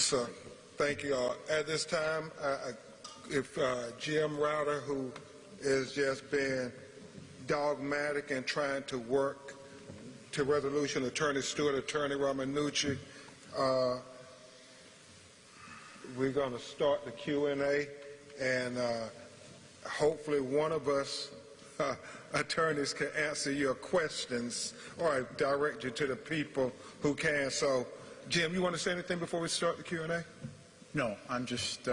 sir. Thank you. At this time, if Jim Router, who is just being dogmatic and trying to work to resolution, Attorney Stewart, Attorney Ramanucci, we're going to start the Q&A, and hopefully one of us attorneys can answer your questions or direct you to the people who can. So, Jim, you want to say anything before we start the Q&A? No, I'm just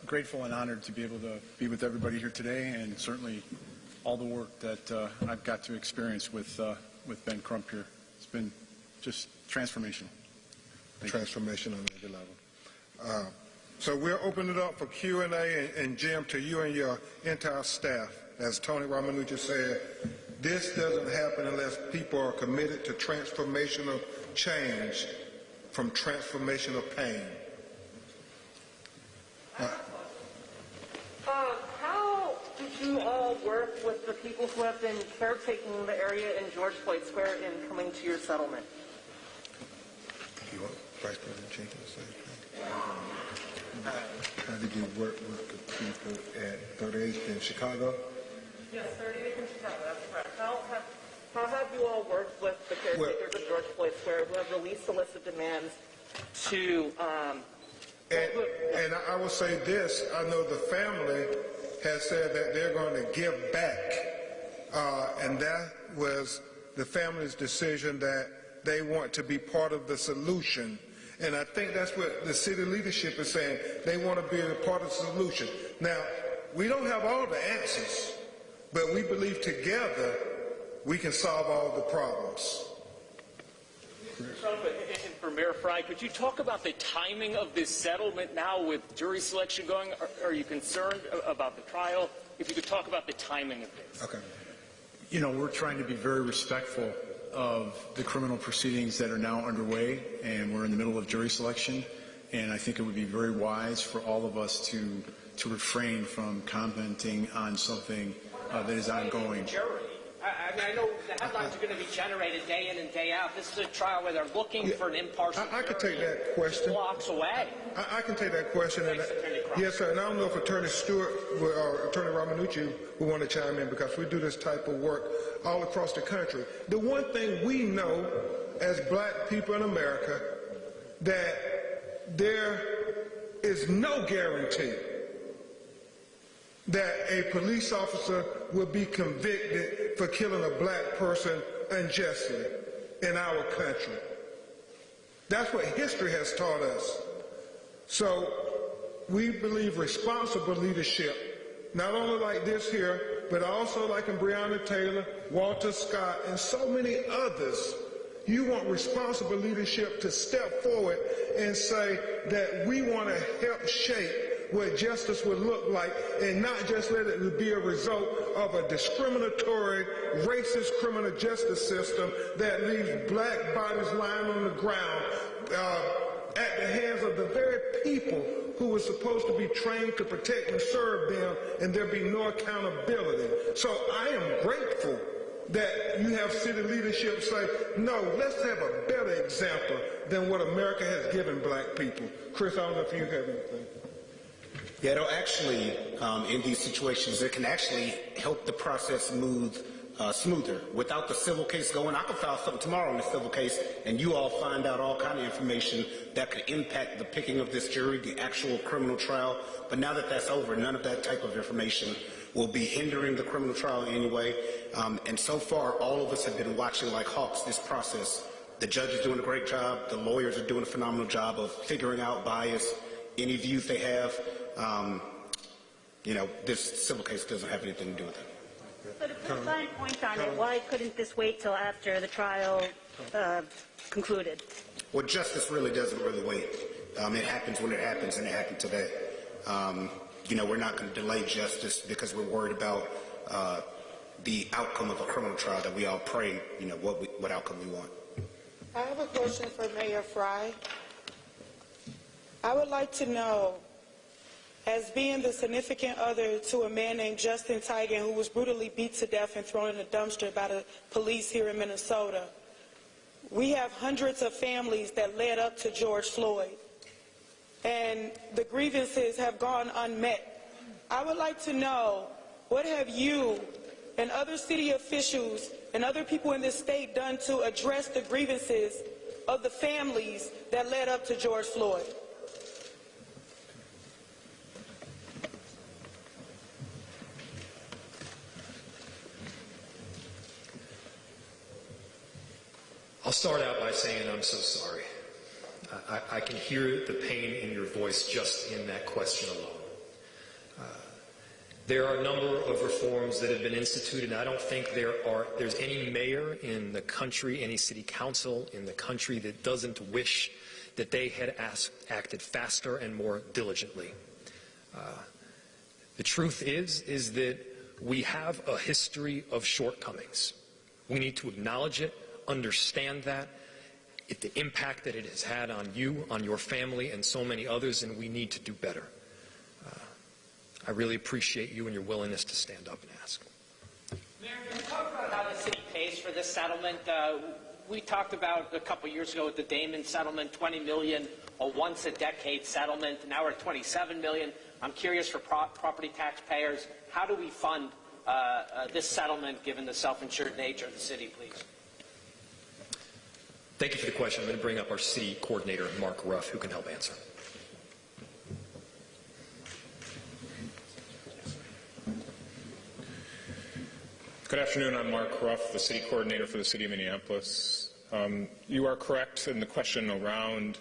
grateful and honored to be able to be with everybody here today, and certainly all the work that I've got to experience with Ben Crump here. It's been just transformational. Transformational on every level. So we'll open it up for Q&A, and Jim, to you and your entire staff. As Tony Ramanucci said, this doesn't happen unless people are committed to transformational change from transformational pain. How did you all work with the people who have been caretaking the area in George Floyd Square in coming to your settlement? You want Vice President Jenkins to say anything? How did you work with the people at 38th in Chicago? Yes, 38th in Chicago, that's correct. How have you all worked with the caretakers of George Floyd Square who have released the list of demands to... And I will say this, I know the family has said that they're going to give back, and that was the family's decision that they want to be part of the solution. And I think that's what the city leadership is saying. They want to be a part of the solution. Now, we don't have all the answers, but we believe together we can solve all the problems. Trump, and for Mayor Frey, could you talk about the timing of this settlement now with jury selection going? Are you concerned about the trial? If you could talk about the timing of this. Okay. You know, we're trying to be very respectful of the criminal proceedings that are now underway, and we're in the middle of jury selection, and I think it would be very wise for all of us to refrain from commenting on something that is ongoing. I mean, I know the headlines are going to be generated day in and day out. This is a trial where they're looking for an impartial I can take that question. Blocks away. I can take that question. And yes, sir. And I don't know if Attorney Stewart or Attorney Ramanucci would want to chime in, because we do this type of work all across the country. The one thing we know as black people in America, that there is no guarantee that a police officer will be convicted for killing a black person unjustly in our country. That's what history has taught us. So we believe responsible leadership, not only like this here, but also like in Breonna Taylor, Walter Scott, and so many others. You want responsible leadership to step forward and say that we want to help shape what justice would look like, and not just let it be a result of a discriminatory, racist criminal justice system that leaves black bodies lying on the ground at the hands of the very people who were supposed to be trained to protect and serve them, and there be no accountability. So I am grateful that you have city leadership say, no, let's have a better example than what America has given black people. Chris, I don't know if you have anything. Yeah, it'll actually, in these situations, it can actually help the process move smoother. Without the civil case going, I could file something tomorrow in the civil case, and you all find out all kind of information that could impact the picking of this jury, the actual criminal trial. But now that that's over, none of that type of information will be hindering the criminal trial anyway. And so far, all of us have been watching like hawks this process. The judge is doing a great job. The lawyers are doing a phenomenal job of figuring out bias, any views they have. You know, this civil case doesn't have anything to do with it. So to put a fine point on it, why couldn't this wait till after the trial concluded? Well, justice really doesn't really wait. It happens when it happens, and it happened today. You know, we're not going to delay justice because we're worried about the outcome of a criminal trial that we all pray, you know, what outcome we want. I have a question for Mayor Frey. I would like to know, as being the significant other to a man named Justin Tigan, who was brutally beat to death and thrown in a dumpster by the police here in Minnesota, we have hundreds of families that led up to George Floyd. and the grievances have gone unmet. I would like to know, what have you and other city officials and other people in this state done to address the grievances of the families that led up to George Floyd? I'll start out by saying I'm so sorry. I can hear the pain in your voice just in that question alone. There are a number of reforms that have been instituted, and I don't think there's any mayor in the country, any city council in the country that doesn't wish that they had acted faster and more diligently. The truth is that we have a history of shortcomings. We need to acknowledge it, understand that, the impact that it has had on you, on your family, and so many others, and we need to do better. I really appreciate you and your willingness to stand up and ask. Mayor, can you talk about how the city pays for this settlement? We talked about a couple years ago with the Damon settlement, $20 million, a once-a-decade settlement. Now we're at $27 million. I'm curious for property taxpayers, how do we fund this settlement given the self-insured nature of the city, please? Thank you for the question. I'm going to bring up our city coordinator, Mark Ruff, who can help answer. Good afternoon. I'm Mark Ruff, the city coordinator for the city of Minneapolis. You are correct in the question around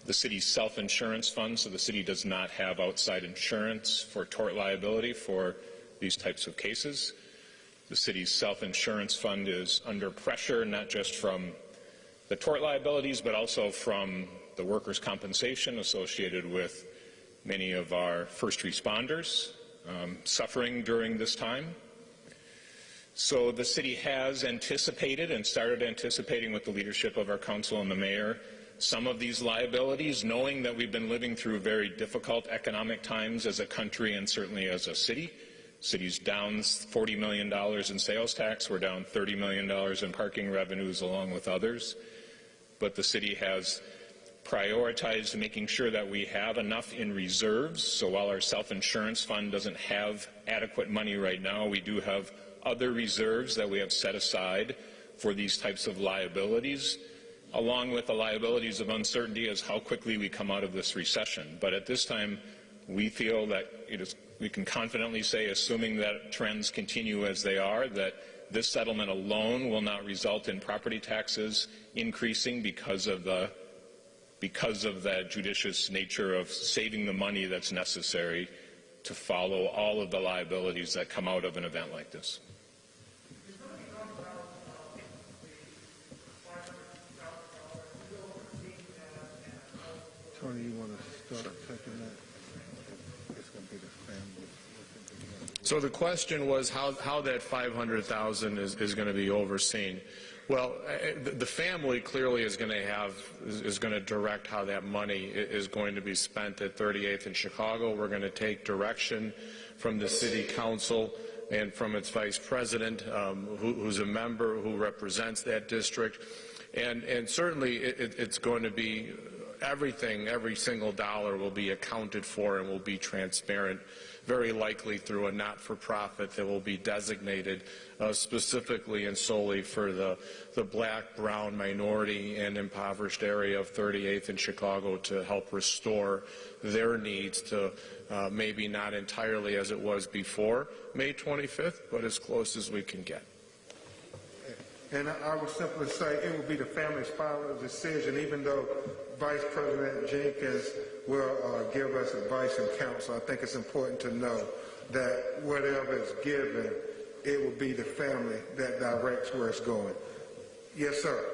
the city's self-insurance fund, so the city does not have outside insurance for tort liability for these types of cases. The city's self-insurance fund is under pressure, not just from the tort liabilities, but also from the workers' compensation associated with many of our first responders suffering during this time. So the city has anticipated and started anticipating with the leadership of our council and the mayor some of these liabilities, knowing that we've been living through very difficult economic times as a country and certainly as a city. City's down $40 million in sales tax. We're down $30 million in parking revenues along with others. But the city has prioritized making sure that we have enough in reserves. So while our self-insurance fund doesn't have adequate money right now, we do have other reserves that we have set aside for these types of liabilities, along with the liabilities of uncertainty as how quickly we come out of this recession. But at this time, we feel that we can confidently say, assuming that trends continue as they are, that this settlement alone will not result in property taxes increasing because of the judicious nature of saving the money that's necessary to follow all of the liabilities that come out of an event like this. Tony, you want to start taking that? It's going to be the family. So the question was how that $500,000 is going to be overseen. Well, the family clearly is going to direct how that money is going to be spent at 38th in Chicago. We're going to take direction from the city council and from its vice president, who's a member who represents that district, and certainly it's going to be everything. Every single dollar will be accounted for and will be transparent, very likely through a not-for-profit that will be designated specifically and solely for the black, brown, minority, and impoverished area of 38th in Chicago to help restore their needs to maybe not entirely as it was before May 25th, but as close as we can get. And I would simply say it will be the family's final decision, even though Vice President Jenkins will give us advice and counsel. I think it's important to know that whatever is given, it will be the family that directs where it's going. Yes, sir.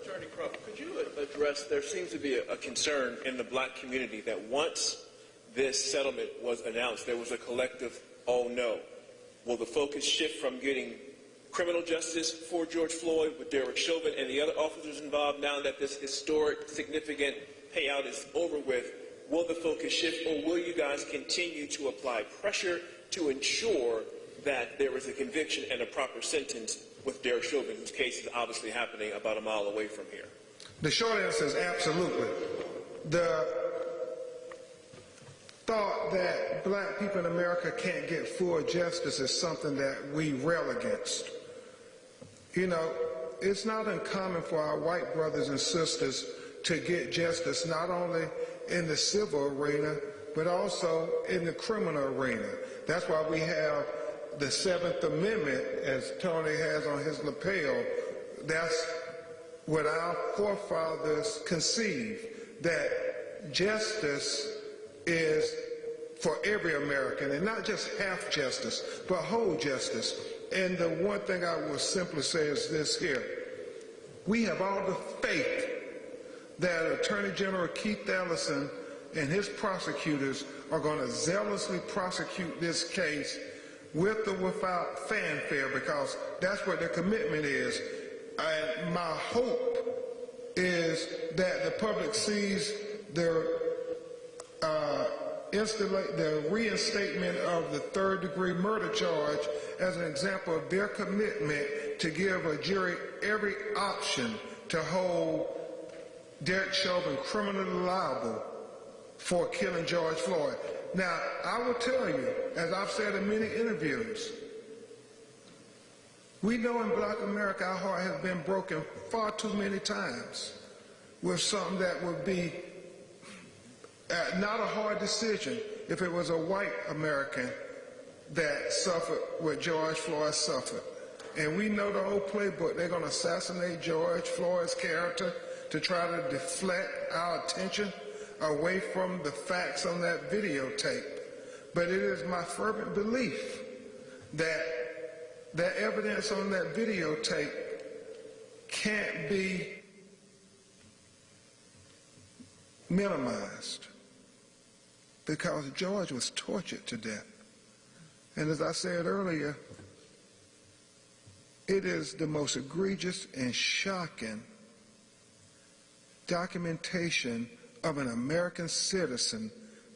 Attorney Crump, could you address, there seems to be a concern in the black community that once this settlement was announced, there was a collective, oh no. Will the focus shift from getting criminal justice for George Floyd with Derek Chauvin and the other officers involved now that this historic, significant payout is over with? Will the focus shift, or will you guys continue to apply pressure to ensure that there is a conviction and a proper sentence with Derek Chauvin, whose case is obviously happening about a mile away from here? The short answer is absolutely. thought that black people in America can't get full justice is something that we rail against. You know, it's not uncommon for our white brothers and sisters to get justice not only in the civil arena, but also in the criminal arena. That's why we have the 7th Amendment, as Tony has on his lapel. That's what our forefathers conceived, that justice is for every American, and not just half justice, but whole justice. And the one thing I will simply say is this here. We have all the faith that Attorney General Keith Ellison and his prosecutors are going to zealously prosecute this case with or without fanfare, because that's what their commitment is. And my hope is that the public sees the reinstatement of the third-degree murder charge as an example of their commitment to give a jury every option to hold Derek Chauvin criminally liable for killing George Floyd. Now, I will tell you, as I've said in many interviews, we know in black America our heart has been broken far too many times with something that would be not a hard decision if it was a white American that suffered what George Floyd suffered. And we know the old playbook. They're going to assassinate George Floyd's character to try to deflect our attention away from the facts on that videotape. But it is my fervent belief that that evidence on that videotape can't be minimized, because George was tortured to death. And as I said earlier, it is the most egregious and shocking documentation of an American citizen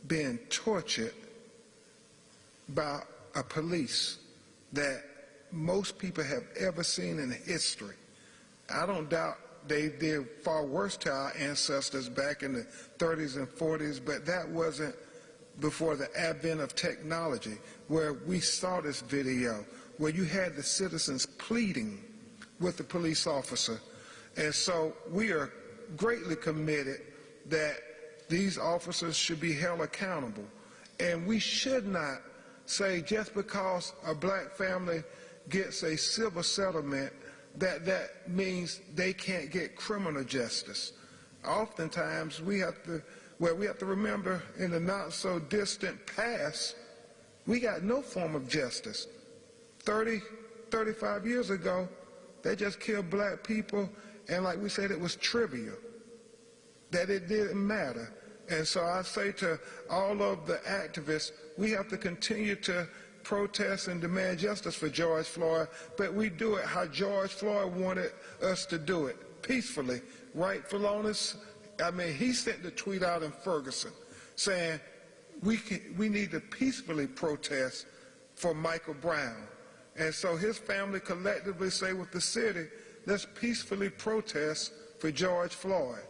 being tortured by a police that most people have ever seen in history. I don't doubt they did far worse to our ancestors back in the 30s and 40s, but that wasn't before the advent of technology, where we saw this video, where you had the citizens pleading with the police officer. And so we are greatly committed that these officers should be held accountable. And we should not say just because a black family gets a civil settlement that means they can't get criminal justice. Oftentimes we have to remember, in the not so distant past, we got no form of justice. 35 years ago, they just killed black people, and like we said, it was trivial, that it didn't matter. And so I say to all of the activists, we have to continue to protest and demand justice for George Floyd, but we do it how George Floyd wanted us to do it, peacefully. Right, Philonis? I mean, he sent the tweet out in Ferguson saying we need to peacefully protest for Michael Brown. And so his family collectively say with the city, let's peacefully protest for George Floyd,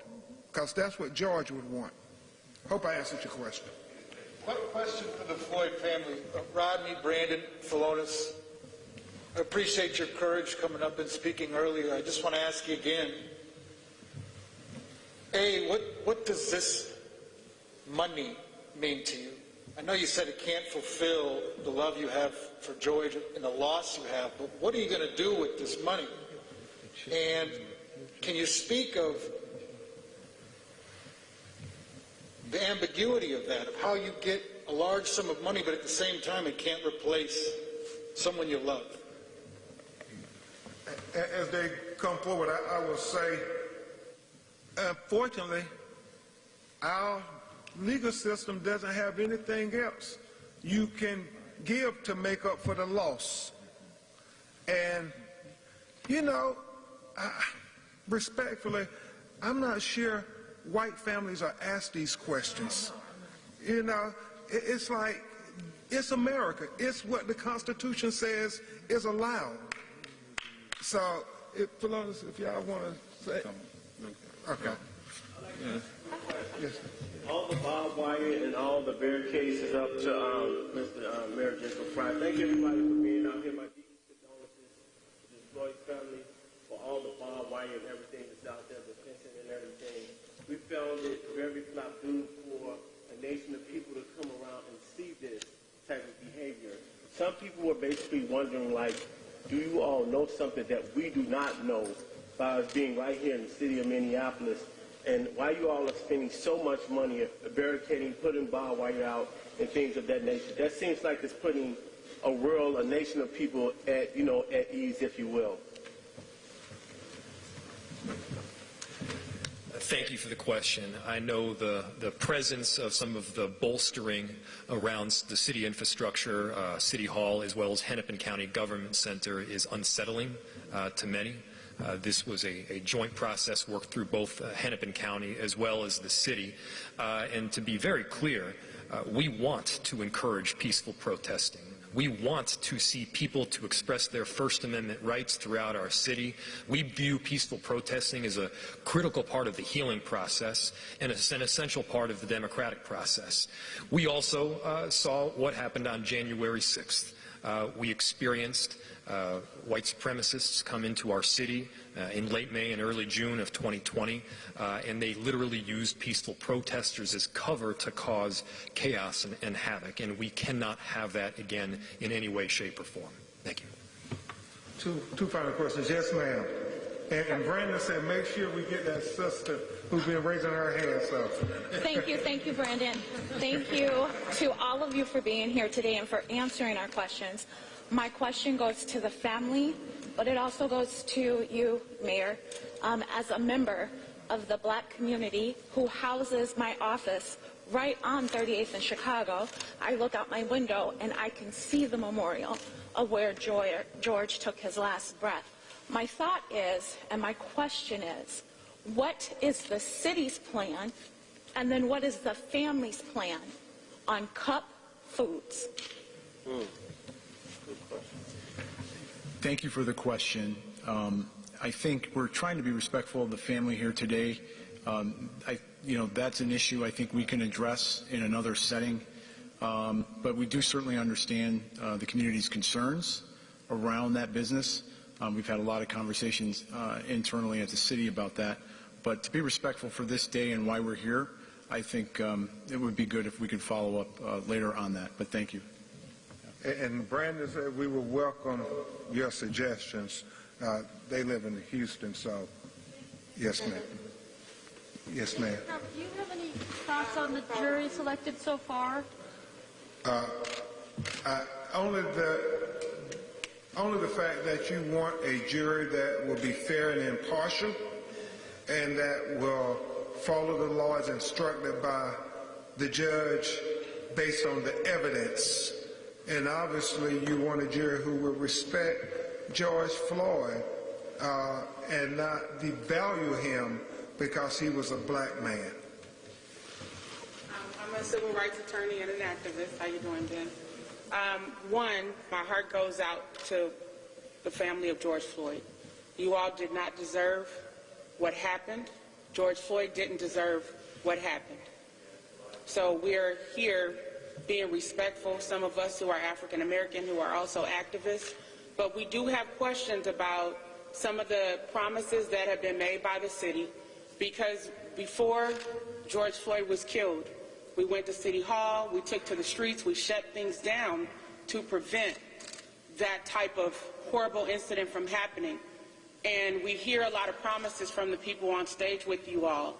because that's what George would want. Hope I answered your question. Question for the Floyd family. Rodney, Brandon, Philonis, I appreciate your courage coming up and speaking earlier. I just want to ask you again, A, what does this money mean to you? I know you said it can't fulfill the love you have for George and the loss you have, but what are you going to do with this money? And can you speak of the ambiguity of that, of how you get a large sum of money, but at the same time it can't replace someone you love? As they come forward, I will say, unfortunately, our legal system doesn't have anything else you can give to make up for the loss. And, you know, respectfully, I'm not sure white families are asked these questions. You know, it's like, it's America. It's what the Constitution says is allowed. So, if y'all want to say, okay. All the barbed wire and all the Barry Case is up to Mr. Mayor Jacob Fry. Thank everybody for being out here. My deepest condolences to the Floyd family for all the barbed wire and everything that's out there, the fencing and everything. We found it very flop due for a nation of people to come around and see this type of behavior. Some people were basically wondering, like, do you all know something that we do not know by us being right here in the city of Minneapolis? And why you all are spending so much money barricading, putting barbed wire out, and things of that nature? That seems like it's putting a nation of people at ease, if you will. Thank you for the question. I know the presence of some of the bolstering around the city infrastructure, City Hall, as well as Hennepin County Government Center is unsettling to many. This was a joint process worked through both Hennepin County as well as the city. And to be very clear, we want to encourage peaceful protesting. We want to see people to express their First Amendment rights throughout our city. We view peaceful protesting as a critical part of the healing process and an essential part of the democratic process. We also saw what happened on January 6th. We experienced white supremacists come into our city in late May and early June of 2020, and they literally used peaceful protesters as cover to cause chaos and havoc, and we cannot have that again in any way, shape, or form. Thank you. Two final questions. Yes, ma'am. And Brandon said, make sure we get that sister who's been raising her hand. So. Thank you, Brandon. Thank you to all of you for being here today and for answering our questions. My question goes to the family, but it also goes to you, Mayor. As a member of the black community who houses my office right on 38th in Chicago, I look out my window and I can see the memorial of where George took his last breath. My thought is, and my question is, what is the city's plan, and then what is the family's plan on cup foods? Thank you for the question. I think we're trying to be respectful of the family here today. That's an issue I think we can address in another setting. But we do certainly understand the community's concerns around that business. We've had a lot of conversations internally at the city about that. But to be respectful for this day and why we're here, I think it would be good if we could follow up later on that. But thank you. And Brandon said we will welcome your suggestions. They live in Houston, so yes, ma'am. Yes, ma'am. Do you have any thoughts on the jury selected so far? Only the fact that you want a jury that will be fair and impartial and that will follow the law as instructed by the judge based on the evidence. And obviously you want a jury who will respect George Floyd and not devalue him because he was a black man. I'm a civil rights attorney and an activist. How you doing, Ben? One, my heart goes out to the family of George Floyd. You all did not deserve what happened. George Floyd didn't deserve what happened. So we're here being respectful, some of us who are African American, who are also activists, but we do have questions about some of the promises that have been made by the city, because before George Floyd was killed, we went to City Hall, we took to the streets, we shut things down to prevent that type of horrible incident from happening. And we hear a lot of promises from the people on stage with you all,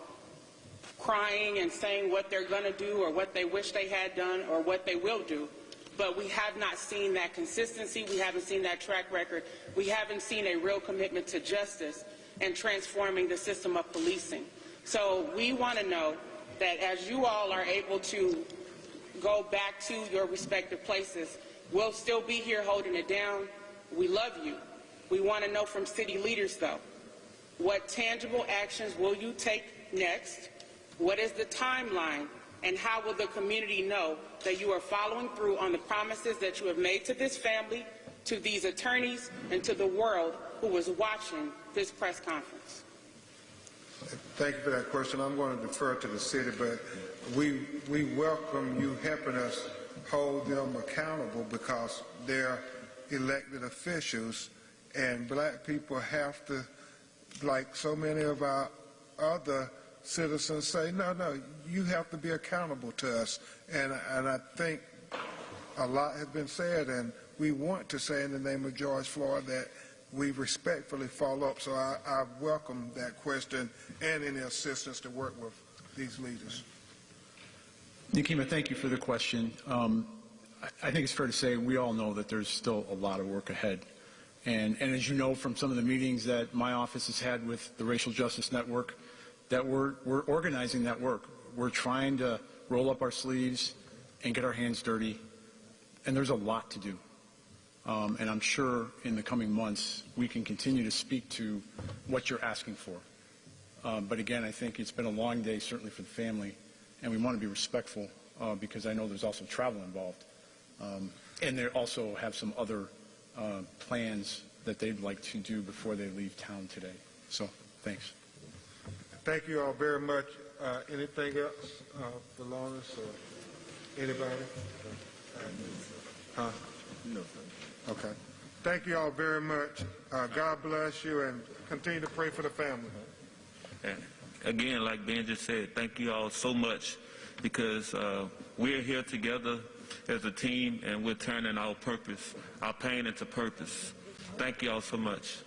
crying and saying what they're going to do or what they wish they had done or what they will do. But we have not seen that consistency. We haven't seen that track record. We haven't seen a real commitment to justice and transforming the system of policing. So we want to know that as you all are able to go back to your respective places, we'll still be here holding it down. We love you. We want to know from city leaders, though, what tangible actions will you take next? What is the timeline? And how will the community know that you are following through on the promises that you have made to this family, to these attorneys, and to the world who was watching this press conference? Thank you for that question. I'm going to defer to the city, but we welcome you helping us hold them accountable because they're elected officials, and black people have to, like so many of our other citizens say, no, you have to be accountable to us. And I think a lot has been said, and we want to say in the name of George Floyd that we respectfully follow up. So I welcome that question and any assistance to work with these leaders. Nikema, thank you for the question. I think it's fair to say we all know that there's still a lot of work ahead. And as you know from some of the meetings that my office has had with the Racial Justice Network, that we're organizing that work. We're trying to roll up our sleeves and get our hands dirty, and there's a lot to do. And I'm sure in the coming months we can continue to speak to what you're asking for. But again, I think it's been a long day, certainly for the family, and we want to be respectful because I know there's also travel involved. And they also have some other plans that they'd like to do before they leave town today. So, thanks. Thank you all very much. Anything else for Lawrence or anybody? No. Okay. Thank you all very much. God bless you, and continue to pray for the family. And again, like Ben just said, thank you all so much because we're here together as a team and we're turning our pain into purpose. Thank you all so much.